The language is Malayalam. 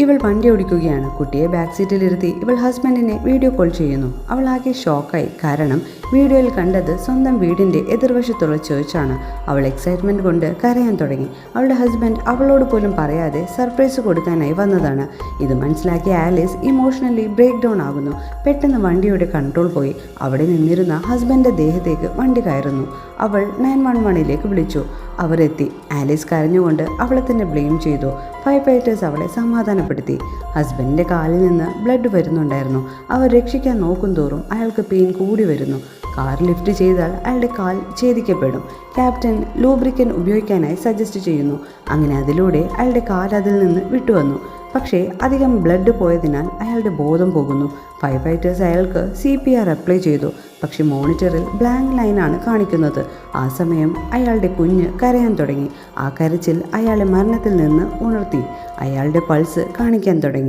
ഇവൾ വണ്ടി ഓടിക്കുകയാണ്. കുട്ടിയെ ബാക്ക് സീറ്റിലിരുത്തി ഇവൾ ഹസ്ബൻഡിനെ വീഡിയോ കോൾ ചെയ്യുന്നു. അവൾ ആകെ ഷോക്കായി. കാരണം വീഡിയോയിൽ കണ്ടത് സ്വന്തം വീടിൻ്റെ എതിർവശത്തുള്ള ചേർച്ചാണ്. അവൾ എക്സൈറ്റ്മെൻറ്റ് കൊണ്ട് കരയാൻ തുടങ്ങി. അവളുടെ ഹസ്ബൻഡ് അവളോട് പോലും പറയാതെ സർപ്രൈസ് കൊടുക്കാനായി വന്നതാണ്. ഇത് മനസ്സിലാക്കിയ ആലീസ് ഇമോഷണലി ബ്രേക്ക് ഡൗൺ ആകുന്നു. പെട്ടെന്ന് വണ്ടിയുടെ കൺട്രോൾ പോയി. അവിടെ നിന്നിരുന്ന ഹസ്ബൻഡിൻ്റെ ദേഹത്തേക്ക് വണ്ടി കയറുന്നു. അവൾ 911ലേക്ക് വിളിച്ചു. അവർ എത്തി. ആലീസ് കരഞ്ഞുകൊണ്ട് അവളെ തന്നെ ബ്ലെയിം ചെയ്തു. ഫയർ ഫൈറ്റേഴ്സ് അവളെ സമാധാനപ്പെടുത്തി. ഹസ്ബൻഡിൻ്റെ കാലിൽ നിന്ന് ബ്ലഡ് വരുന്നുണ്ടായിരുന്നു. അവർ രക്ഷിക്കാൻ നോക്കും തോറും അയാൾക്ക് പെയിൻ കൂടി വരുന്നു. കാർ ലിഫ്റ്റ് ചെയ്താൽ അയാളുടെ കാൽ ഛേദിക്കപ്പെടും. ക്യാപ്റ്റൻ ലൂബ്രിക്കൻ ഉപയോഗിക്കാനായി സജസ്റ്റ് ചെയ്യുന്നു. അങ്ങനെ അതിലൂടെ അയാളുടെ കാൽ അതിൽ നിന്ന് വിട്ടുവന്നു. പക്ഷേ അധികം ബ്ലഡ് പോയതിനാൽ അയാളുടെ ബോധം പോകുന്നു. ഫയർ ഫൈറ്റേഴ്സ് അയാൾക്ക് CPR അപ്ലൈ ചെയ്തു. പക്ഷേ മോണിറ്ററിൽ ബ്ലാങ്ക് ലൈനാണ് കാണിക്കുന്നത്. ആ സമയം അയാളുടെ കുഞ്ഞ് കരയാൻ തുടങ്ങി. ആ കരച്ചിൽ അയാളെ മരണത്തിൽ നിന്ന് ഉണർത്തി. അയാളുടെ പൾസ് കാണിക്കാൻ തുടങ്ങി.